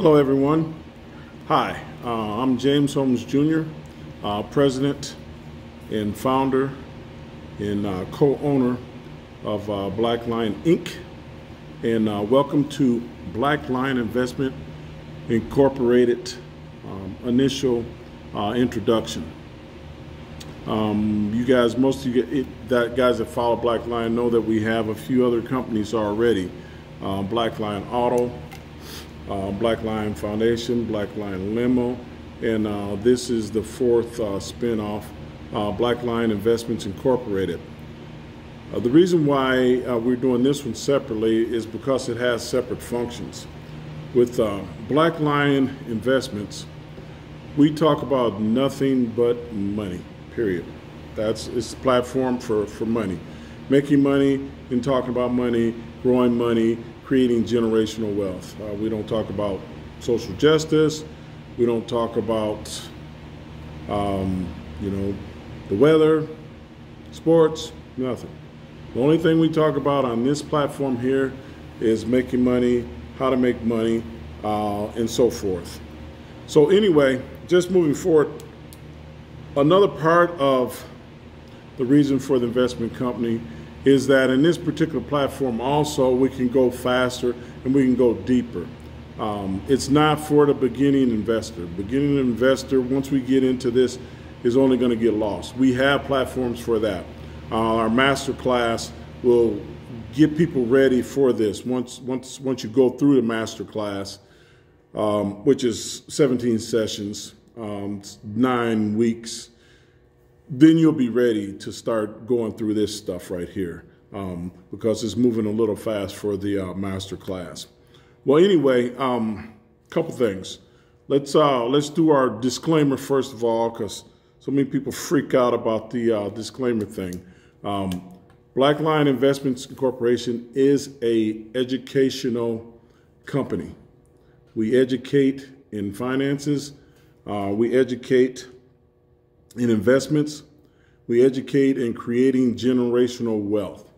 Hello, everyone. Hi, I'm James Holmes Jr., president and founder and co-owner of Black Lion Inc. And welcome to Black Lion Investment Incorporated initial introduction. You guys, most of you guys that follow Black Lion know that we have a few other companies already. Black Lion Auto, Black Lion Foundation, Black Lion Limo, and this is the fourth spin-off, Black Lion Investments Incorporated. The reason why we're doing this one separately is because it has separate functions. With Black Lion Investments, we talk about nothing but money, period. It's a platform for money. Making money and talking about money, growing money, creating generational wealth. We don't talk about social justice. We don't talk about, the weather, sports, nothing. The only thing we talk about on this platform here is making money, how to make money, and so forth. So anyway, just moving forward, another part of the reason for the investment company is that in this particular platform also we can go faster and we can go deeper. It's not for the beginning investor. Beginning investor, once we get into this, is only going to get lost. We have platforms for that. Our master class will get people ready for this. Once you go through the master class, which is 17 sessions, 9 weeks, then you'll be ready to start going through this stuff right here, because it's moving a little fast for the master class. Well, anyway, couple things. Let's do our disclaimer first of all, because so many people freak out about the disclaimer thing. Black Lion Investments Corporation is a educational company. We educate in finances. We educate in investments. We educate in creating generational wealth.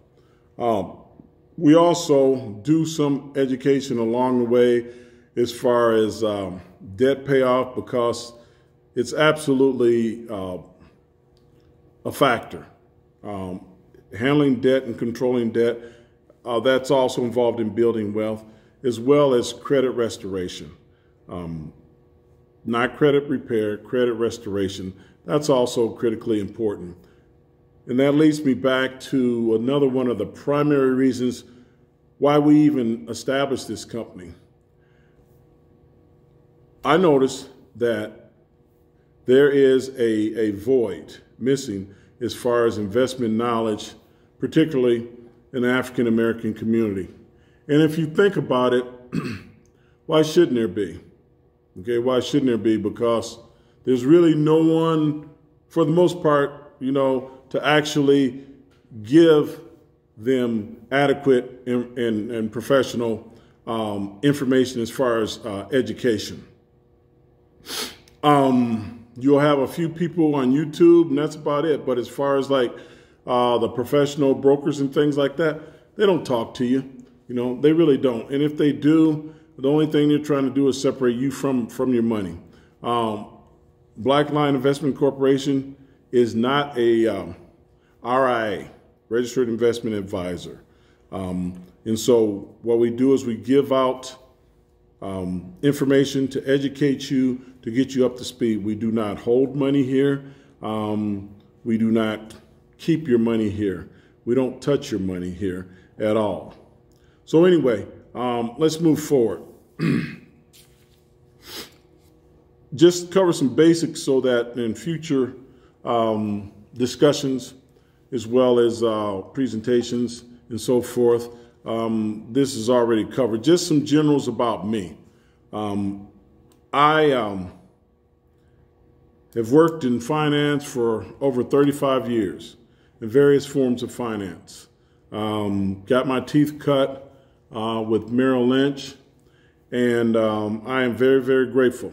We also do some education along the way as far as debt payoff, because it's absolutely a factor. Handling debt and controlling debt, that's also involved in building wealth, as well as credit restoration. Not credit repair, credit restoration. That's also critically important. And that leads me back to another one of the primary reasons why we even established this company. I noticed that there is a void missing as far as investment knowledge, particularly in the African American community. And if you think about it, why shouldn't there be? Okay, why shouldn't there be? Because there's really no one, for the most part, to actually give them adequate and professional information as far as education. You'll have a few people on YouTube, and that's about it. But as far as like the professional brokers and things like that, they don't talk to you. They really don't. And if they do, the only thing they're trying to do is separate you from your money. Black Lion Investment Corporation is not a RIA, Registered Investment Advisor. And so what we do is we give out information to educate you, to get you up to speed. We do not hold money here. We do not keep your money here. We don't touch your money here at all. So anyway, let's move forward. Just cover some basics so that in future discussions, as well as presentations and so forth, this is already covered. Just some generals about me. I have worked in finance for over 35 years in various forms of finance. Got my teeth cut with Merrill Lynch, and I am very, very grateful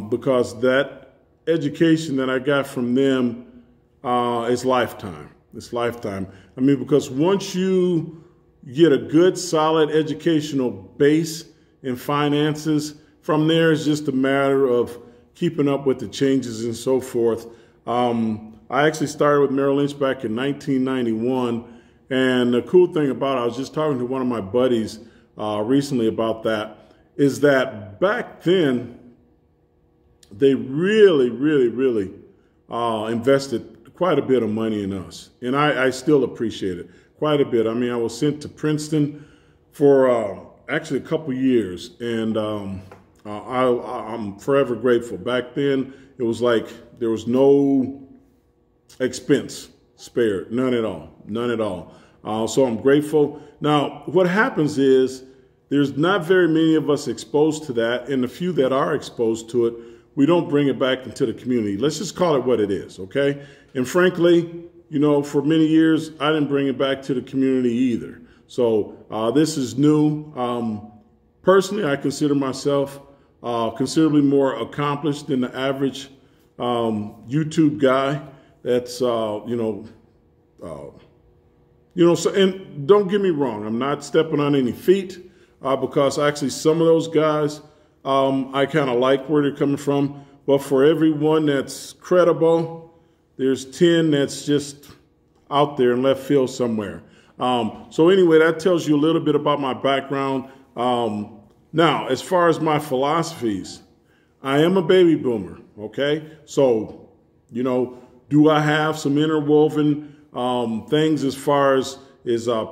because that education that I got from them is lifetime. It's lifetime. Because once you get a good, solid educational base in finances. From there, it's just a matter of keeping up with the changes and so forth. I actually started with Merrill Lynch back in 1991. And the cool thing about it, I was just talking to one of my buddies recently about that, is that back then, they really, really, really invested quite a bit of money in us. And I still appreciate it quite a bit. I mean, I was sent to Princeton for actually a couple years, and I'm forever grateful. Back then, it was like there was no expense spared, none at all, none at all. So I'm grateful. Now, what happens is there's not very many of us exposed to that, and the few that are exposed to it, we don't bring it back into the community. Let's just call it what it is, okay? And frankly, you know, for many years, I didn't bring it back to the community either. So this is new. Personally, I consider myself considerably more accomplished than the average YouTube guy. That's, so, and don't get me wrong, I'm not stepping on any feet because actually some of those guys, I kind of like where they're coming from. But for everyone that's credible, there's 10 that's just out there in left field somewhere. So anyway, that tells you a little bit about my background. Now, as far as my philosophies, I am a baby boomer, okay? So, you know, do I have some interwoven things as far as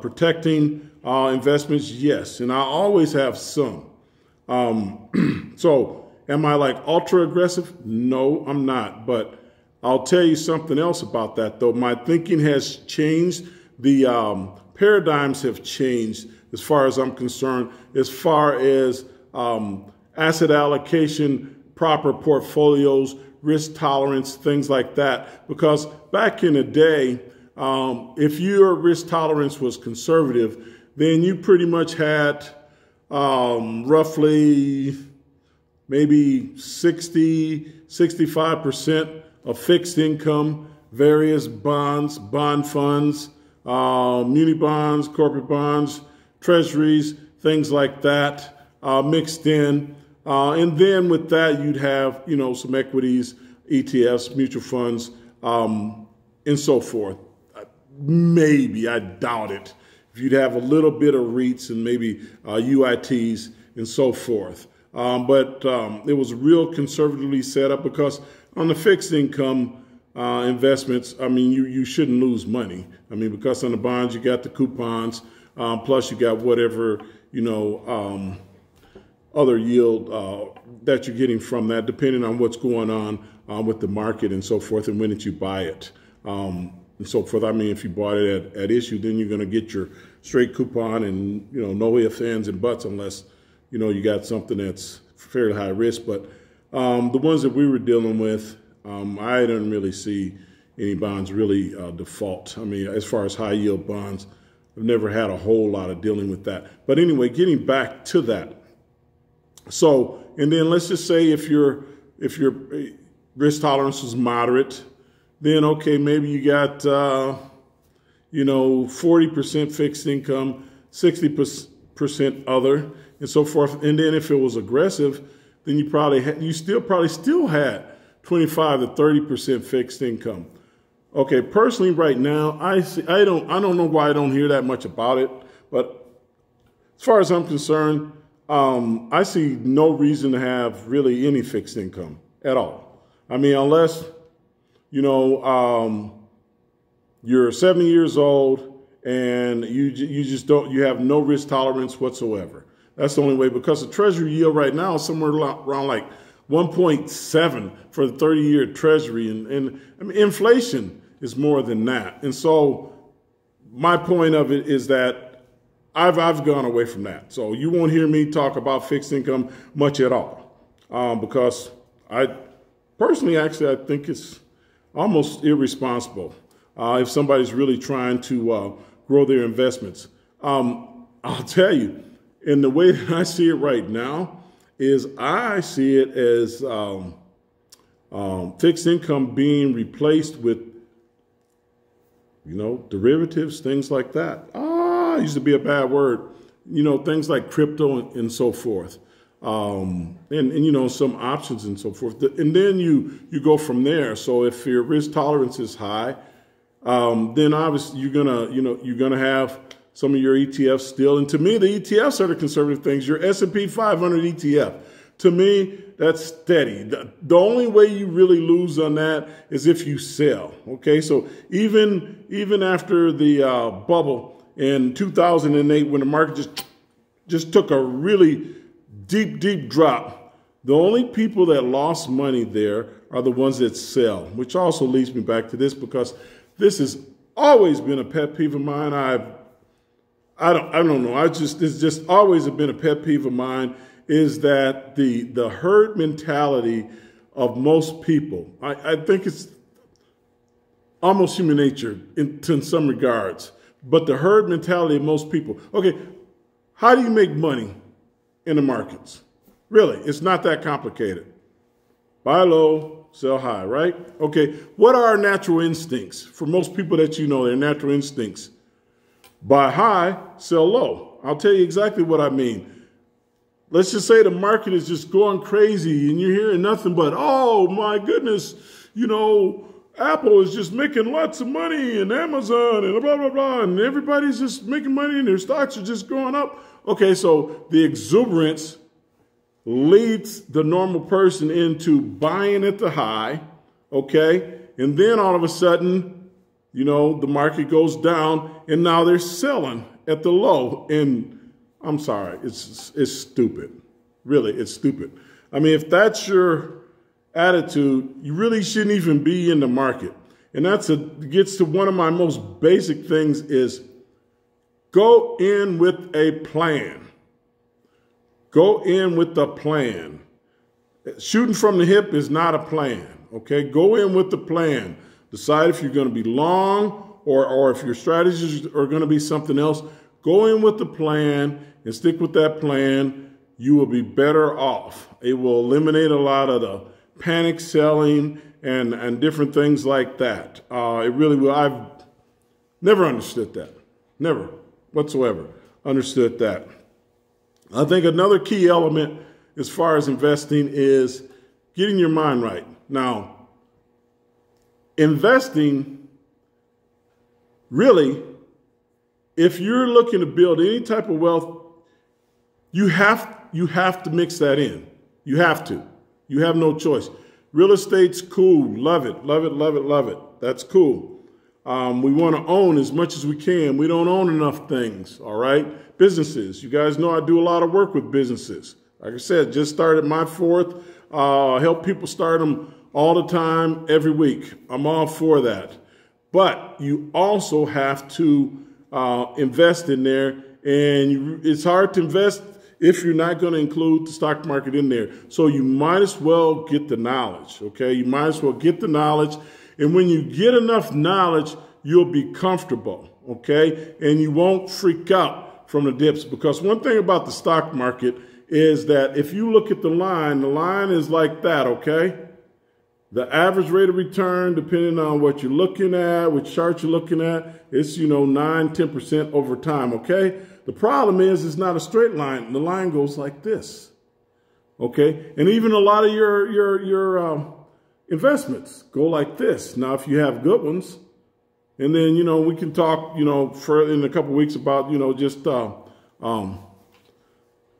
protecting investments? Yes, and I always have some. So am I like ultra aggressive? No, I'm not. But I'll tell you something else about that, though. My thinking has changed. The paradigms have changed as far as I'm concerned, as far as asset allocation, proper portfolios, risk tolerance, things like that. Because back in the day, if your risk tolerance was conservative, then you pretty much had roughly maybe 60, 65% of fixed income, various bonds, bond funds, muni bonds, corporate bonds, treasuries, things like that mixed in. And then with that, you'd have, you know, some equities, ETFs, mutual funds, and so forth. Maybe, I doubt it. If you'd have a little bit of REITs and maybe UITs and so forth. But it was real conservatively set up because on the fixed income investments, I mean, you shouldn't lose money. I mean, because on the bonds, you got the coupons, plus you got whatever, you know, other yield that you're getting from that, depending on what's going on with the market and so forth and when did you buy it. And so forth. I mean, if you bought it at issue, then you're going to get your straight coupon and, you know, no ifs, ands, and buts unless, you know, you got something that's fairly high risk. But the ones that we were dealing with, I didn't really see any bonds really default. I mean, as far as high yield bonds, I've never had a whole lot of dealing with that. But anyway, getting back to that. So, and then let's just say if your risk tolerance was moderate, then, okay, maybe you got, 40% fixed income, 60% other, and so forth. And then if it was aggressive, then you still had 25 to 30% fixed income. Okay, personally, right now, I don't know why I don't hear that much about it, but as far as I'm concerned, I see no reason to have really any fixed income at all. I mean, unless you're 70 years old and you have no risk tolerance whatsoever. That's the only way, because the treasury yield right now is somewhere around like 1.7 for the 30-year treasury. And I mean, inflation is more than that. And so my point of it is that I've gone away from that. So you won't hear me talk about fixed income much at all, because I personally, actually, I think it's almost irresponsible if somebody's really trying to grow their investments. I'll tell you, in the way that I see it right now, is I see it as fixed income being replaced with, derivatives, things like that. Used to be a bad word things like crypto and so forth. And some options and so forth. And then you go from there. So if your risk tolerance is high, then obviously you're gonna have some of your ETFs still. And to me, the ETFs are the conservative things. Your S&P 500 ETF, to me, that's steady. The only way you really lose on that is if you sell. Okay, so even after the bubble in 2008, when the market just took a really deep drop, the only people that lost money there are the ones that sell, which also leads me back to this, because this has always been a pet peeve of mine. I don't know. It's just always been a pet peeve of mine, is that the herd mentality of most people. I think it's almost human nature in some regards, but the herd mentality of most people. Okay, how do you make money in the markets? Really, it's not that complicated. Buy low, sell high, right? Okay, what are our natural instincts? For most people that their natural instincts. Buy high, sell low. I'll tell you exactly what I mean. Let's just say the market is just going crazy and you're hearing nothing but, oh my goodness, Apple is just making lots of money, and Amazon and blah, blah, blah, and everybody's just making money and their stocks are just going up. Okay, so the exuberance leads the normal person into buying at the high, okay? And then all of a sudden, the market goes down and now they're selling at the low. And I'm sorry, it's stupid. Really, it's stupid. I mean, if that's your attitude, you really shouldn't even be in the market. And gets to one of my most basic things is go in with a plan. Go in with a plan. Shooting from the hip is not a plan, okay? Go in with the plan. Decide if you're going to be long or if your strategies are going to be something else. Go in with the plan and stick with that plan. You will be better off. It will eliminate a lot of the panic selling and different things like that. It really will. I've never understood that. Never whatsoever understood that. I think another key element as far as investing is getting your mind right. Now, investing, really, if you're looking to build any type of wealth, you have to mix that in. You have to. You have no choice. Real estate's cool. Love it, love it, love it, love it. That's cool. We want to own as much as we can. We don't own enough things, all right? Businesses. You guys know I do a lot of work with businesses. Like I said, just started my fourth. Help people start them all the time, every week. I'm all for that. But you also have to invest in there. And it's hard to invest if you're not going to include the stock market in there. So you might as well get the knowledge, okay? You might as well get the knowledge. And when you get enough knowledge, you'll be comfortable, okay? And you won't freak out from the dips. Because one thing about the stock market is that if you look at the line is like that, okay? The average rate of return, depending on what you're looking at, which chart you're looking at, it's, 9, 10% over time, okay? The problem is it's not a straight line. The line goes like this, okay? And even a lot of your investments go like this. Now, if you have good ones, and then, we can talk, further in a couple of weeks about, just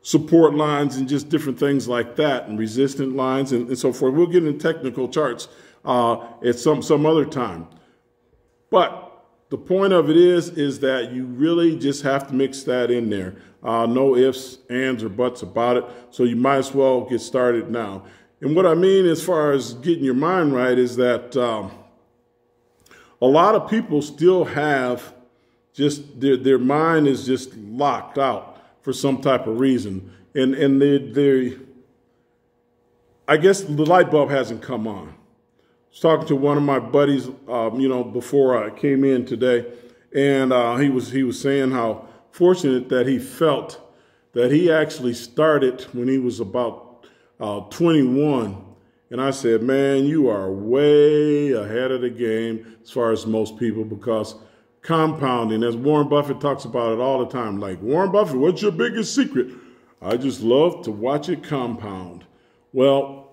support lines and just different things like that, and resistant lines and so forth. We'll get into technical charts at some other time. But the point of it is that you really just have to mix that in there. No ifs, ands, or buts about it. So you might as well get started now. And what I mean as far as getting your mind right is that a lot of people still have just their mind is just locked out for some type of reason. And I guess the light bulb hasn't come on. I was talking to one of my buddies, before I came in today, and he was saying how fortunate that he felt that he actually started when he was about 21. And I said, man, you are way ahead of the game as far as most people, because compounding, as Warren Buffett talks about it all the time. Like, Warren Buffett, what's your biggest secret? I just love to watch it compound. Well,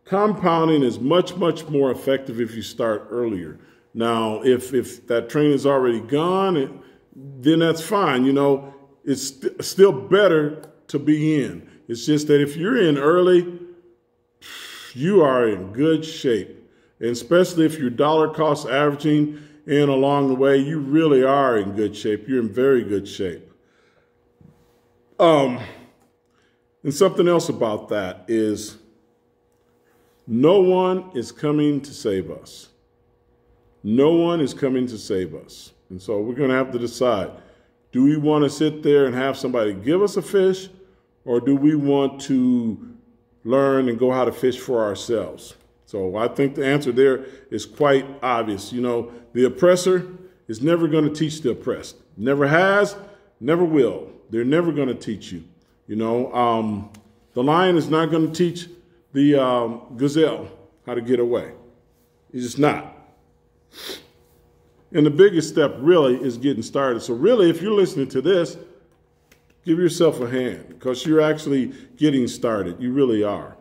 compounding is much, much more effective if you start earlier. Now, if that train is already gone, then that's fine. You know, it's still better to be in. It's just that if you're in early, you are in good shape. And especially if you're dollar cost averaging in along the way, you really are in good shape. You're in very good shape. And something else about that is no one is coming to save us. No one is coming to save us. And so we're going to have to decide, do we want to sit there and have somebody give us a fish, or do we want to learn and go how to fish for ourselves? So I think the answer there is quite obvious. You know, the oppressor is never going to teach the oppressed. Never has, never will. They're never going to teach you. You know, the lion is not going to teach the gazelle how to get away. He's just not. And the biggest step really is getting started. So really, if you're listening to this, give yourself a hand, because you're actually getting started. You really are.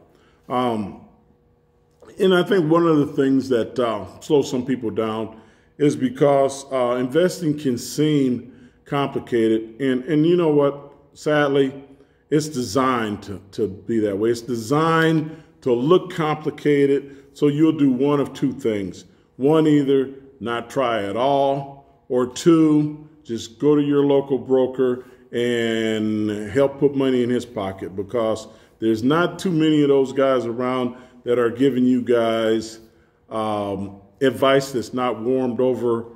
And I think one of the things that slows some people down is because investing can seem complicated. And you know what? Sadly, it's designed to be that way. It's designed to look complicated, so you'll do one of two things. One, either not try at all, or two, just go to your local broker and help put money in his pocket, because there's not too many of those guys around that are giving you guys advice that's not warmed over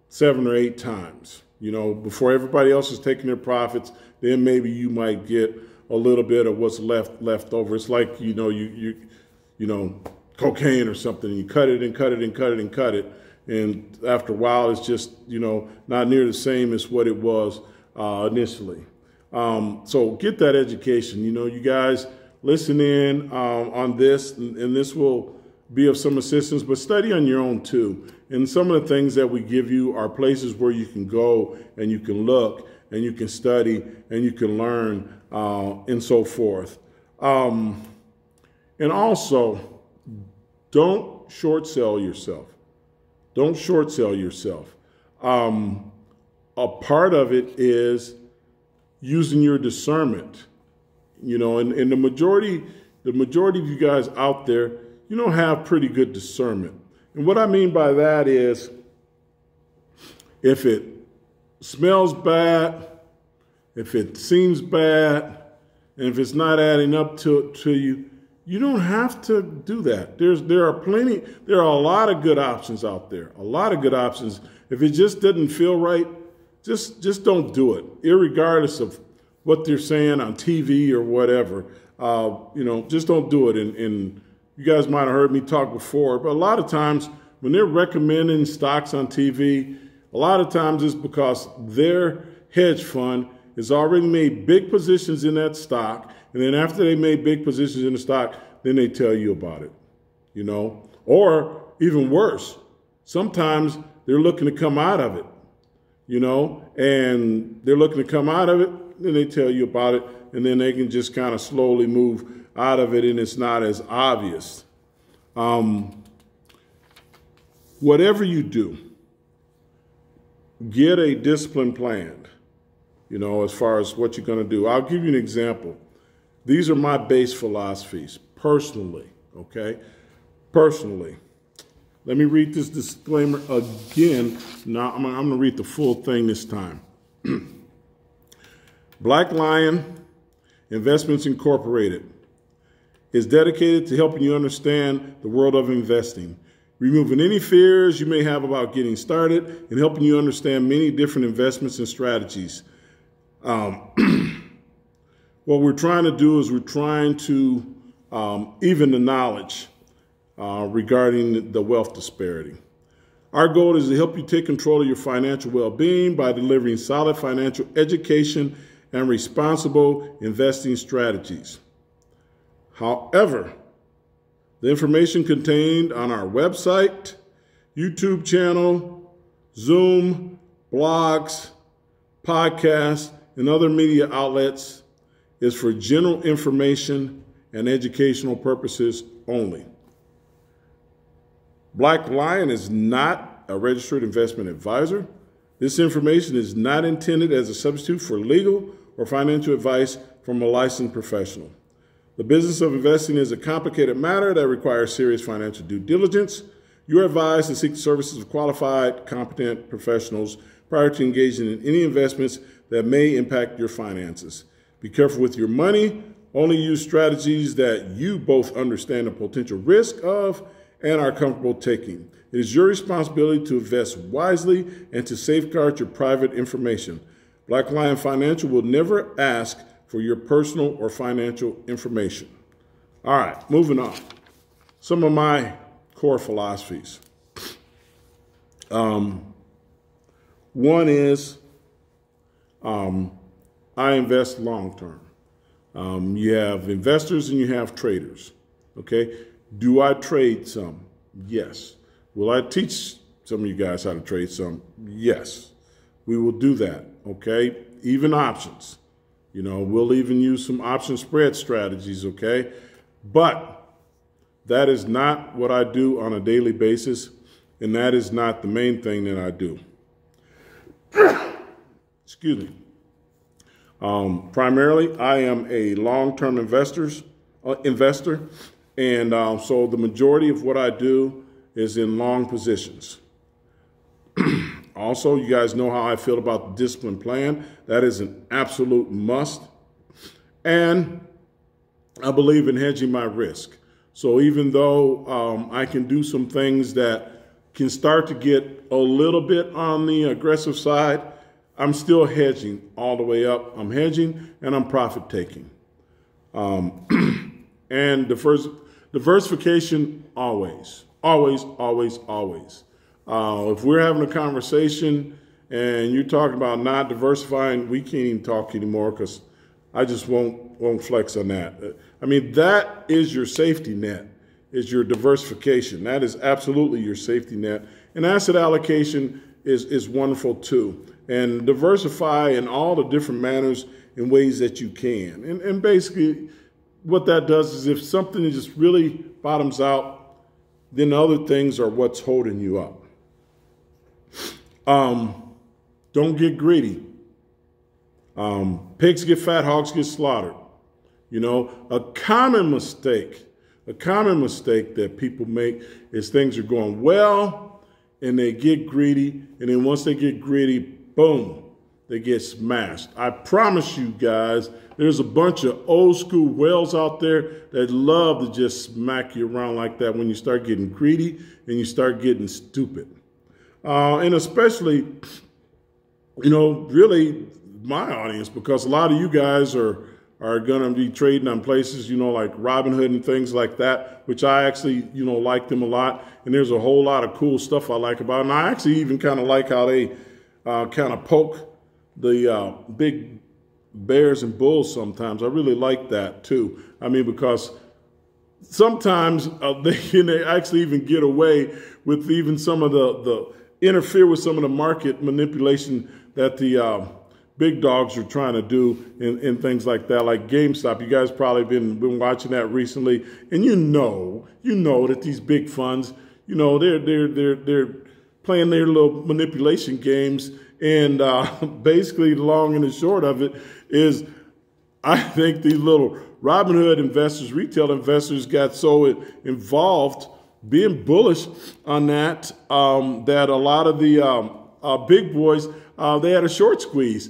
7 or 8 times. You know, before everybody else is taking their profits, then maybe you might get a little bit of what's left over. It's like, you know, you know, cocaine or something, and you cut it and cut it and cut it and cut it. And after a while, it's just, you know, not near the same as what it was initially. So get that education. You know, you guys listen in on this, and this will be of some assistance, but study on your own too. And some of the things that we give you are places where you can go and you can look and you can study and you can learn and so forth. And also, don't short sell yourself. Don't short sell yourself. A part of it is using your discernment. You know, and the majority of you guys out there, you don't have pretty good discernment. And what I mean by that is, if it smells bad, if it seems bad, and if it's not adding up to you, you don't have to do that. There are a lot of good options out there. A lot of good options. If it just doesn't feel right, just don't do it, irregardless of what they're saying on TV or whatever. You know, just don't do it. And you guys might have heard me talk before, but a lot of times when they're recommending stocks on TV, a lot of times it's because their hedge fund has already made big positions in that stock. And then after they made big positions in the stock, then they tell you about it, you know, or even worse, sometimes they're looking to come out of it, you know, and they're looking to come out of it. Then they tell you about it, and then they can just kind of slowly move out of it, and it's not as obvious. Whatever you do, get a discipline planned, you know, as far as what you're going to do. I'll give you an example. These are my base philosophies, personally, okay? Personally. Let me read this disclaimer again. Now, I'm going to read the full thing this time. Black Lion Investments Incorporated is dedicated to helping you understand the world of investing, removing any fears you may have about getting started, and helping you understand many different investments and strategies. What we're trying to do is we're trying to even the knowledge regarding the wealth disparity. Our goal is to help you take control of your financial well-being by delivering solid financial education and responsible investing strategies. However, the information contained on our website, YouTube channel, Zoom, blogs, podcasts, and other media outlets is for general information and educational purposes only. Black Lion is not a registered investment advisor. This information is not intended as a substitute for legal or financial advice from a licensed professional. The business of investing is a complicated matter that requires serious financial due diligence. You are advised to seek the services of qualified, competent professionals prior to engaging in any investments that may impact your finances. Be careful with your money. Only use strategies that you both understand the potential risk of and are comfortable taking. It is your responsibility to invest wisely and to safeguard your private information. Black Lion Financial will never ask for your personal or financial information. All right, moving on. Some of my core philosophies. One is I invest long term. You have investors and you have traders. Okay, do I trade some? Yes. Will I teach some of you guys how to trade some? Yes. We will do that. Okay, even options. You know, we'll even use some option spread strategies. Okay, but that is not what I do on a daily basis, and that is not the main thing that I do. Excuse me. Primarily, I am a long-term investor, and so the majority of what I do is in long positions. Also, you guys know how I feel about the discipline plan. That is an absolute must. And I believe in hedging my risk. So even though I can do some things that can start to get a little bit on the aggressive side, I'm still hedging all the way up. I'm hedging and I'm profit taking. And diversification always. Always, always, always. If we're having a conversation and you're talking about not diversifying, we can't even talk anymore because I just won't flex on that. I mean, that is your safety net, is your diversification. That is absolutely your safety net. And asset allocation is wonderful too. And diversify in all the different manners and ways that you can. And basically what that does is if something just really bottoms out, then other things are what's holding you up. Don't get greedy. Pigs get fat, hogs get slaughtered. You know, a common mistake that people make is things are going well and they get greedy. And then once they get greedy, boom, they get smashed. I promise you guys, there's a bunch of old school whales out there that love to just smack you around like that when you start getting greedy and you start getting stupid. And especially, you know, really my audience, because a lot of you guys are going to be trading on places, you know, like Robinhood and things like that, which I actually, you know, like them a lot. And there's a whole lot of cool stuff I like about them. And I actually even kind of like how they kind of poke the big bears and bulls sometimes. I really like that too. I mean, because sometimes they can actually even get away with even some of the interfere with some of the market manipulation that the big dogs are trying to do and things like that, like GameStop. You guys probably been watching that recently, and you know that these big funds, you know, they're playing their little manipulation games. And basically, the long and the short of it is, I think these little Robinhood investors, retail investors, got so involved being bullish on that that a lot of the big boys, they had a short squeeze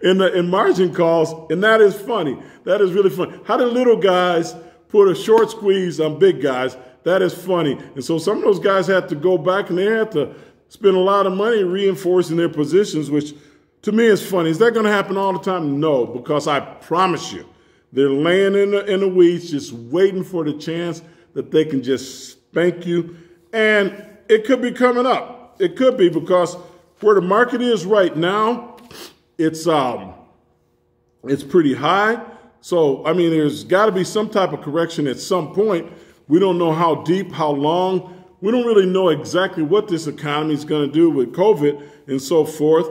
in margin calls, and that is funny. That is really funny. How do little guys put a short squeeze on big guys? That is funny. And so some of those guys had to go back and they had to spend a lot of money reinforcing their positions, which to me is funny. Is that going to happen all the time? No, because I promise you, they're laying in the weeds, just waiting for the chance that they can just spank you. And it could be coming up. It could be, because where the market is right now, it's pretty high. So, I mean, there's got to be some type of correction at some point. We don't know how deep, how long, we don't really know exactly what this economy is going to do with COVID and so forth.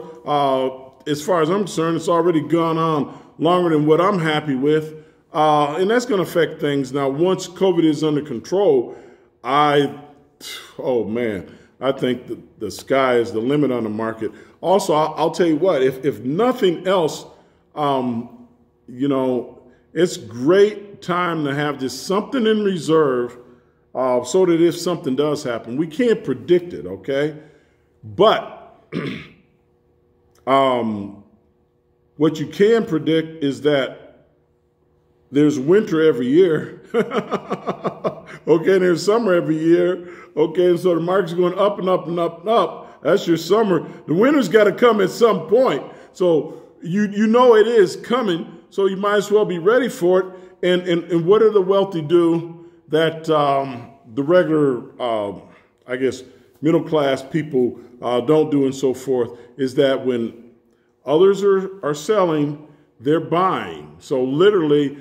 As far as I'm concerned, it's already gone on longer than what I'm happy with. And that's going to affect things. Now, once COVID is under control, oh man, I think the sky is the limit on the market. Also, I'll tell you what, if nothing else, you know, it's great time to have just something in reserve so that if something does happen, we can't predict it, okay? But what you can predict is that there's winter every year, okay? There's summer every year, okay? And so the market's going up and up and up and up. That's your summer. The winter's got to come at some point. So you know it is coming, so you might as well be ready for it. And what do the wealthy do that the regular, I guess, middle-class people don't do and so forth, is that when others are selling, they're buying. So literally,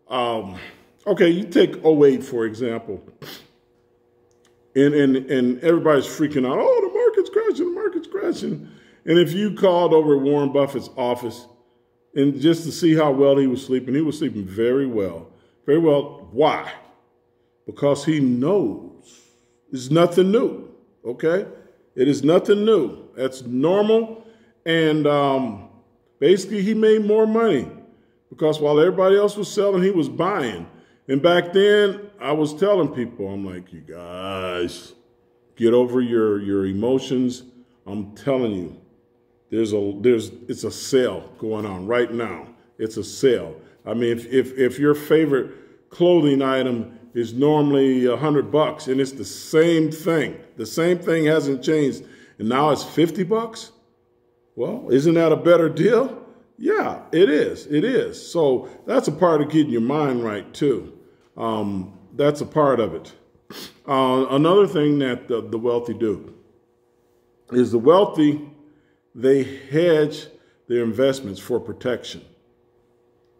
okay, you take '08, for example, and everybody's freaking out, oh, the market's crashing, the market's crashing. And if you called over at Warren Buffett's office and just to see how well he was sleeping very well. Very well. Why? Because he knows it's nothing new, okay? It is nothing new. That's normal. And basically he made more money because while everybody else was selling, he was buying. And back then I was telling people, I'm like, you guys, get over your emotions. I'm telling you, it's a sale going on right now. It's a sale. I mean, if your favorite clothing item is normally $100 and it's the same thing hasn't changed, and now it's $50, well, isn't that a better deal? Yeah, it is. It is. So that's a part of getting your mind right too. That's a part of it. Another thing that the wealthy do is they hedge their investments for protection.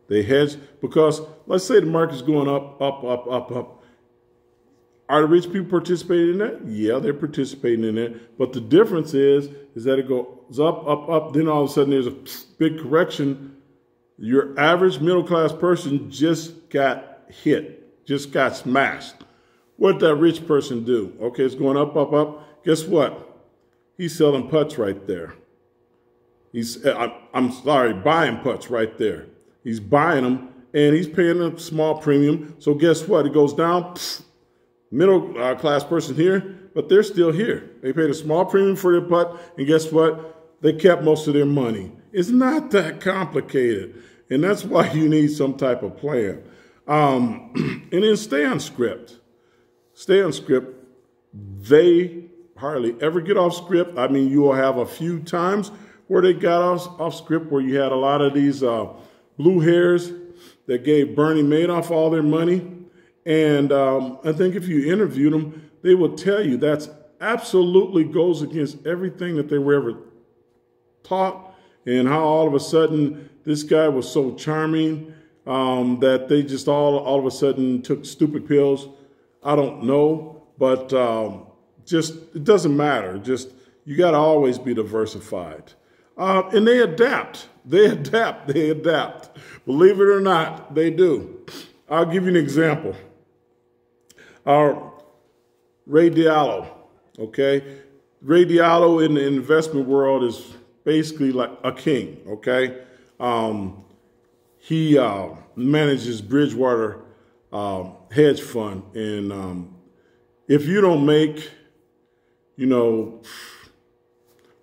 They hedge because let's say the market's going up, up, up, up, up. Are the rich people participating in that? Yeah, they're participating in it. But the difference is that it goes up, up, up. Then all of a sudden there's a big correction. Your average middle-class person just got hit, just got smashed. What did that rich person do? Okay, it's going up, up, up. Guess what? He's selling puts right there. Buying puts right there. He's buying them, and he's paying a small premium. So guess what? It goes down, middle class person here, but they're still here. They paid a small premium for their putt, and guess what? They kept most of their money. It's not that complicated, and that's why you need some type of plan. And then stay on script. Stay on script. They hardly ever get off script. I mean, you will have a few times where they got off script, where you had a lot of these blue hairs that gave Bernie Madoff all their money. And I think if you interviewed them, they will tell you that's absolutely goes against everything that they were ever taught, and how all of a sudden this guy was so charming that they just all of a sudden took stupid pills. I don't know, but just it doesn't matter. Just you got to always be diversified. And they adapt. They adapt. They adapt. Believe it or not, they do. I'll give you an example. Ray Diallo, okay? Ray Diallo in the investment world is basically like a king, okay? He manages Bridgewater hedge fund. And if you don't make, you know,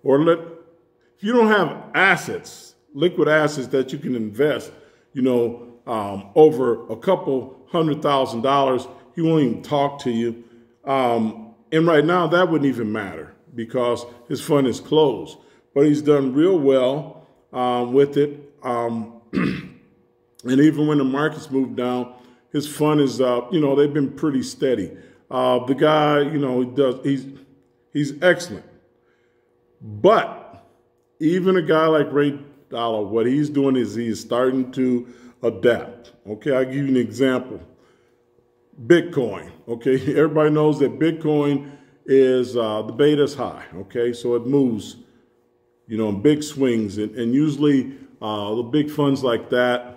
if you don't have assets, liquid assets that you can invest, you know, over a couple $100,000, he won't even talk to you. And right now that wouldn't even matter because his fund is closed. But he's done real well with it. And even when the markets move down, his fund is, you know, they've been pretty steady. The guy, you know, he's excellent. But even a guy like Ray Diallo, what he's doing is he's starting to adapt. Okay, I'll give you an example. Bitcoin. Okay, everybody knows that Bitcoin is the beta's high. Okay, so it moves, in big swings, and usually the big funds like that,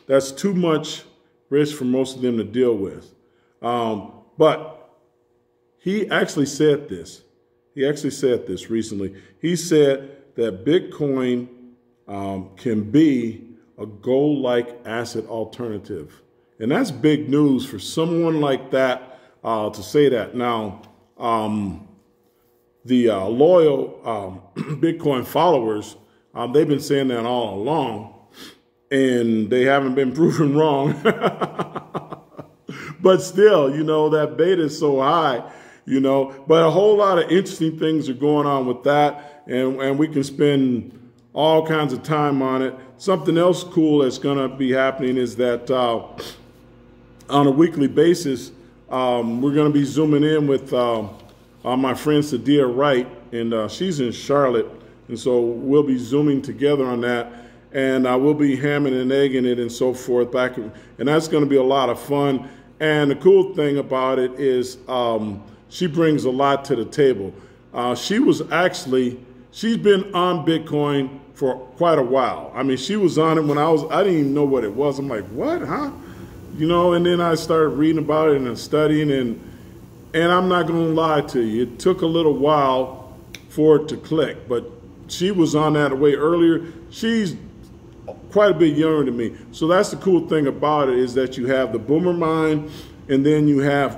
that's too much risk for most of them to deal with. But he actually said this. He actually said this recently. He said that Bitcoin can be a gold-like asset alternative. And that's big news for someone like that to say that. Now, the loyal Bitcoin followers, they've been saying that all along, and they haven't been proven wrong. But still, that beta is so high, but a whole lot of interesting things are going on with that, and we can spend all kinds of time on it. Something else cool that's going to be happening is that on a weekly basis, we're going to be zooming in with my friend Sadia Wright, and she's in Charlotte, and so we'll be zooming together on that, and we'll be hamming and egging it and so forth and that's going to be a lot of fun. And the cool thing about it is she brings a lot to the table. She's been on Bitcoin for quite a while. I mean, she was on it when I didn't even know what it was. I'm like, what, huh? And then I started reading about it and studying, and I'm not going to lie to you, it took a little while for it to click, but she was on that way earlier. She's quite a bit younger than me. So that's the cool thing about it, is that you have the boomer mind, and then you have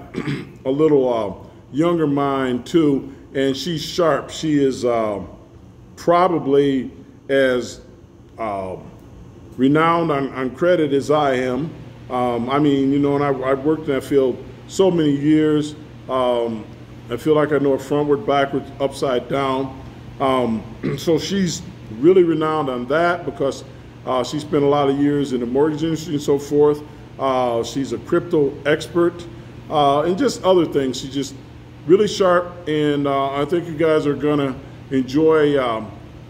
a little younger mind too, and she's sharp. She is probably as renowned on credit as I am. I mean, and I've worked in that field so many years. I feel like I know it frontward, backwards, upside down. So she's really renowned on that because she spent a lot of years in the mortgage industry and so forth. She's a crypto expert and just other things. She's just really sharp, and I think you guys are going to enjoy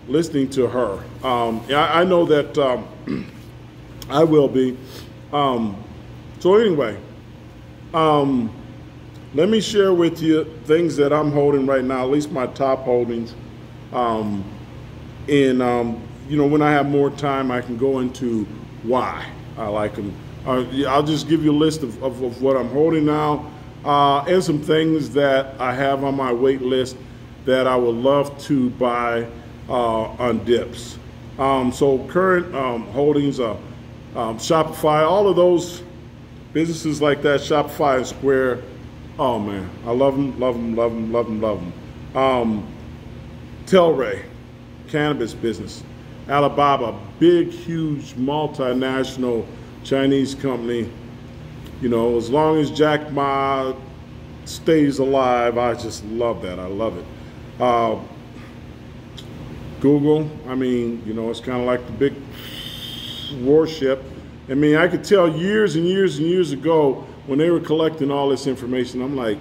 listening to her. I know that I will be. So anyway, let me share with you things that I'm holding right now, at least my top holdings. When I have more time, I can go into why I like them. I'll just give you a list of what I'm holding now, and some things that I have on my wait list that I would love to buy on dips. So current holdings, Shopify, all of those businesses like that, Shopify and Square. Oh man, I love them, love them, love them, love them, love them. Telray, cannabis business. Alibaba, big, huge, multinational Chinese company. As long as Jack Ma stays alive, I just love that. I love it. Google, I mean, it's kind of like the big warship. I mean, I could tell years and years and years ago when they were collecting all this information, I'm like,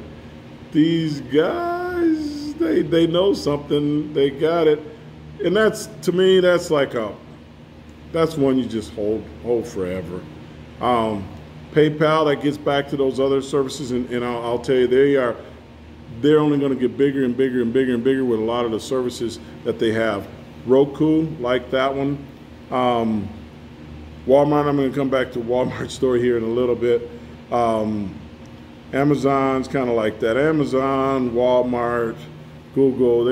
these guys, they know something, they got it. And that's, to me, that's one you just hold forever. PayPal, that gets back to those other services, and I'll tell you, they're only going to get bigger and bigger and bigger and bigger with a lot of the services that they have. Roku, like that one. Walmart, I'm going to come back to Walmart store here in a little bit. Amazon's kind of like that. Amazon, Walmart, Google,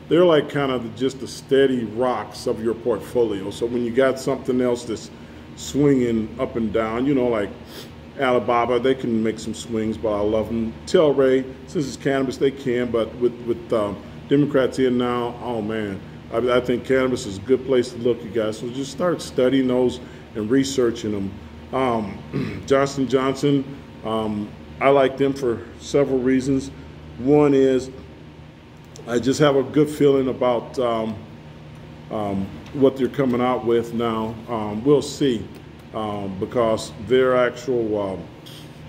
they're like kind of just the steady rocks of your portfolio. So when you got something else that's swinging up and down, like Alibaba, they can make some swings, but I love them. Telray, since it's cannabis, they can, but with Democrats in now, oh man, I think cannabis is a good place to look, you guys. So just start studying those and researching them. Johnson & Johnson, I like them for several reasons. One is I just have a good feeling about what they're coming out with now. We'll see, because their actual,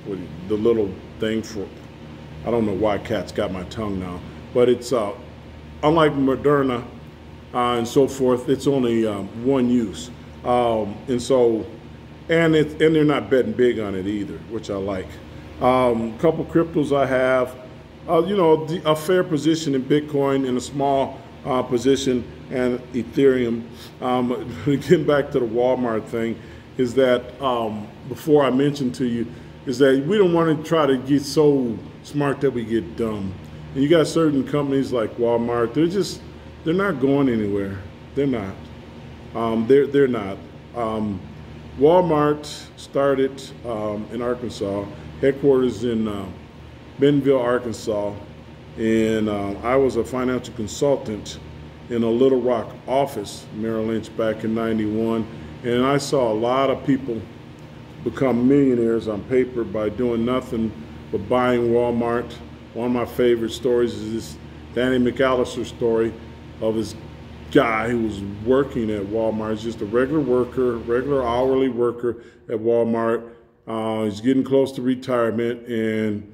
the little thing for, I don't know why cat's got my tongue now, but it's unlike Moderna and so forth, it's only one use. And they're not betting big on it either, which I like. Couple cryptos I have. a fair position in Bitcoin and a small position and Ethereum. Getting back to the Walmart thing, is that before I mentioned to you, is that we don't want to try to get so smart that we get dumb. And you got certain companies like Walmart, they're not going anywhere. They're not. They're not. Walmart started in Arkansas, headquarters in Bentonville, Arkansas, and I was a financial consultant in a Little Rock office, Merrill Lynch, back in '91, and I saw a lot of people become millionaires on paper by doing nothing but buying Walmart. One of my favorite stories is this Danny McAllister story of this guy who was working at Walmart. He's just a regular worker, regular hourly worker at Walmart. He's getting close to retirement, and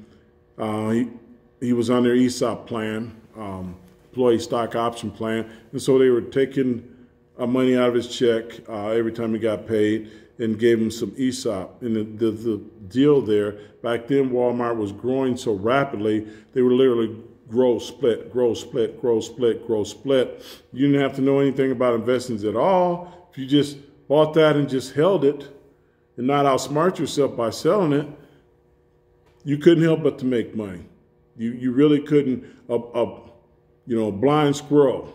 he was on their ESOP plan, employee stock option plan, and so they were taking money out of his check every time he got paid and gave him some ESOP. And the deal there, back then Walmart was growing so rapidly, they were literally grow, split, grow, split, grow, split, grow, split. You didn't have to know anything about investments at all. If you just bought that and just held it and not outsmart yourself by selling it, you couldn't help but to make money. You really couldn't. A blind squirrel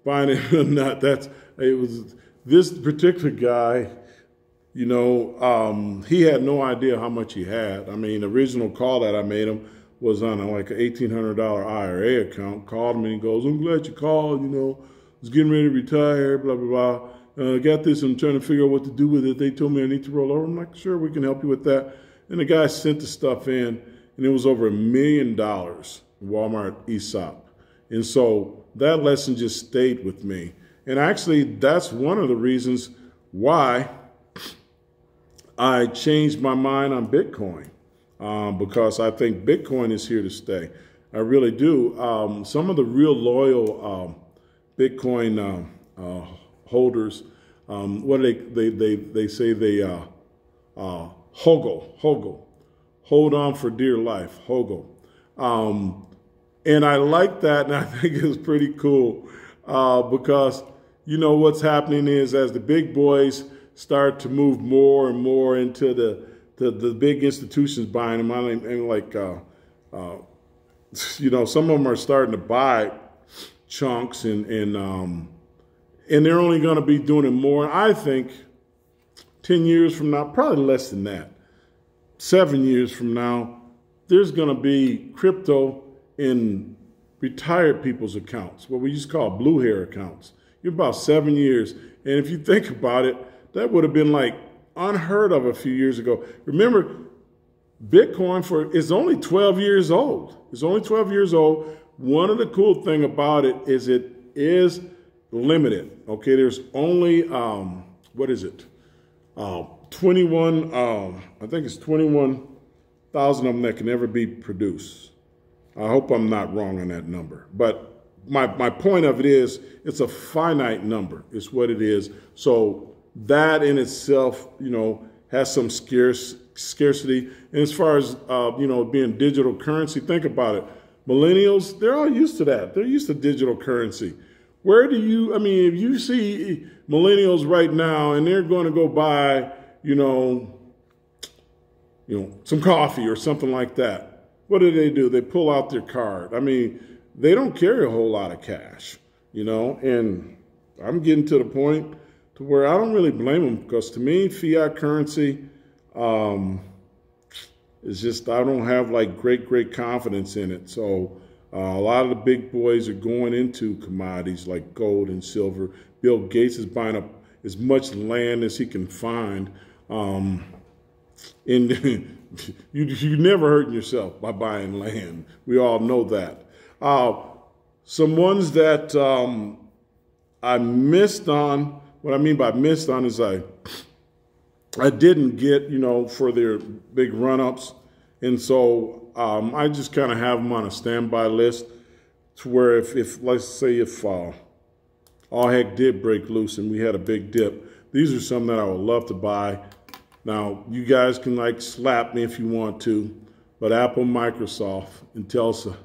find it or not. It was this particular guy. He had no idea how much he had. I mean, the original call that I made him was on like an $1,800 IRA account. Called him and he goes, "I'm glad you called. I was getting ready to retire. Blah blah blah. Got this. I'm trying to figure out what to do with it. They told me I need to roll over." I'm like, "Sure, we can help you with that." And the guy sent the stuff in, and it was over $1 million Walmart ESOP. And so that lesson just stayed with me. And actually, that's one of the reasons why I changed my mind on Bitcoin, because I think Bitcoin is here to stay. I really do. Some of the real loyal Bitcoin holders, what do they say? They HOGO, hold on for dear life, HOGO. And I like that, and I think it's pretty cool because what's happening is as the big boys start to move more and more into the big institutions buying them, some of them are starting to buy chunks, and they're only going to be doing it more. I think 10 years from now, probably less than that, 7 years from now, there's going to be crypto in retired people's accounts, what we used to call blue hair accounts. You're about 7 years. And if you think about it, that would have been like unheard of a few years ago. Remember, Bitcoin is only 12 years old. It's only 12 years old. One of the cool thing about it is limited. Okay, there's only, 21, I think it's 21,000 of them that can ever be produced. I hope I'm not wrong on that number. But my point of it is, it's a finite number. It's what it is. So that in itself, has some scarcity. And as far as, being digital currency, think about it. Millennials, they're all used to that. They're used to digital currency. If you see millennials right now and they're going to go buy, some coffee or something like that, what do? They pull out their card. They don't carry a whole lot of cash, and I'm getting to the point to where I don't really blame them, because to me, fiat currency is just, I don't have like great confidence in it. So a lot of the big boys are going into commodities like gold and silver. Bill Gates is buying up as much land as he can find. And you never hurting yourself by buying land. We all know that. Some ones that I missed on, what I mean by missed on is I didn't get, for their big run-ups. And so I just kind of have them on a standby list to where if let's say if all heck did break loose and we had a big dip, these are some that I would love to buy. Now, you guys can like slap me if you want to, but Apple, Microsoft, and Telsa.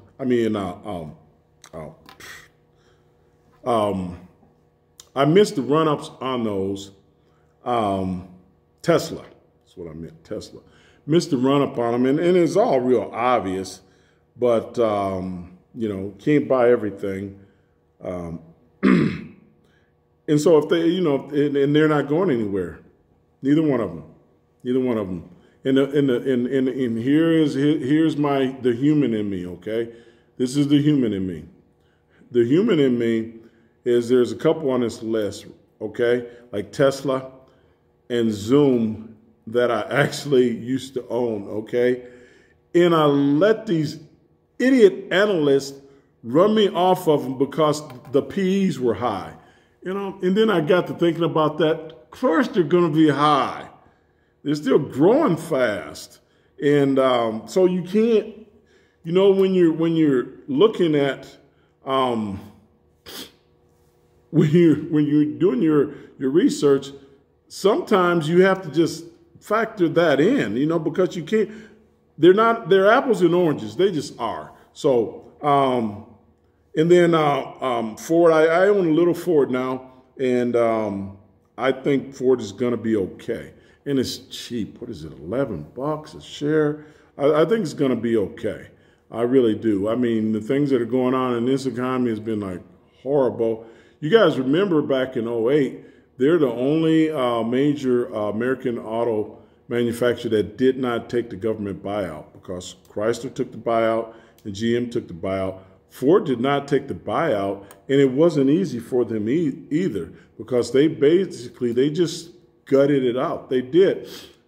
I missed the run-ups on those. Tesla, that's what I meant, Tesla. Missed the run-up on them, and it's all real obvious, but, you know, can't buy everything. And so if they, you know, and they're not going anywhere, neither one of them. And here's the human in me, okay? This is the human in me. The human in me is there's a couple on this list, okay? Like Tesla and Zoom that I actually used to own, okay? And I let these idiot analysts run me off of them because the PEs were high. You know, and then I got to thinking about that. Of course they're going to be high. They're still growing fast. And so you can't, you know, when you're looking at, when you're doing your research, sometimes you have to just factor that in, you know, because you can't, they're apples and oranges. They just are. So, and then Ford, I own a little Ford now, and I think Ford is going to be okay. And it's cheap. What is it, $11 a share? I think it's going to be okay. I really do. I mean, the things that are going on in this economy has been like horrible. You guys remember back in 2008, they're the only major American auto manufacturer that did not take the government buyout, because Chrysler took the buyout and GM took the buyout. Ford did not take the buyout, and it wasn't easy for them either, because they just gutted it out. They did.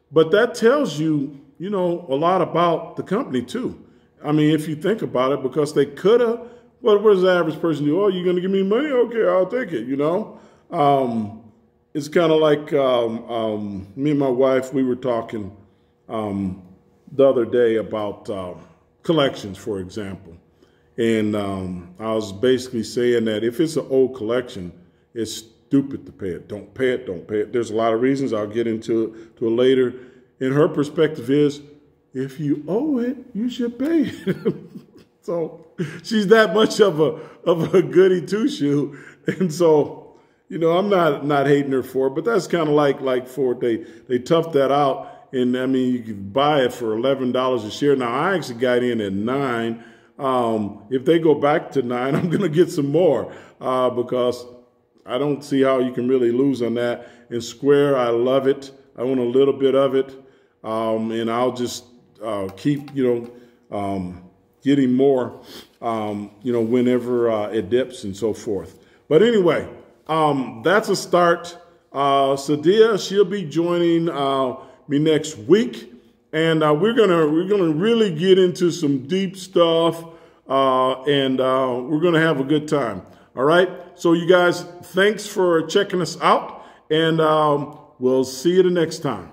But that tells you, you know, a lot about the company too. I mean, if you think about it, because they could have, what does the average person do? Oh, you're going to give me money? Okay, I'll take it, you know. It's kind of like me and my wife, we were talking the other day about collections, for example. And I was basically saying that if it's an old collection, it's stupid to pay it. Don't pay it, don't pay it. There's a lot of reasons. I'll get into it later. And her perspective is, if you owe it, you should pay it. So she's that much of a goody two-shoe. And so, you know, I'm not hating her for it, but that's kind of like Ford. They toughed that out. And I mean, you could buy it for $11 a share. Now, I actually got in at $9. If they go back to $9, I'm going to get some more because I don't see how you can really lose on that. And Square, I love it. I own a little bit of it. And I'll just keep, you know, getting more, you know, whenever it dips and so forth. But anyway, that's a start. Sadia, she'll be joining me next week. And we're gonna really get into some deep stuff, and we're gonna have a good time. All right. So you guys, thanks for checking us out, and we'll see you the next time.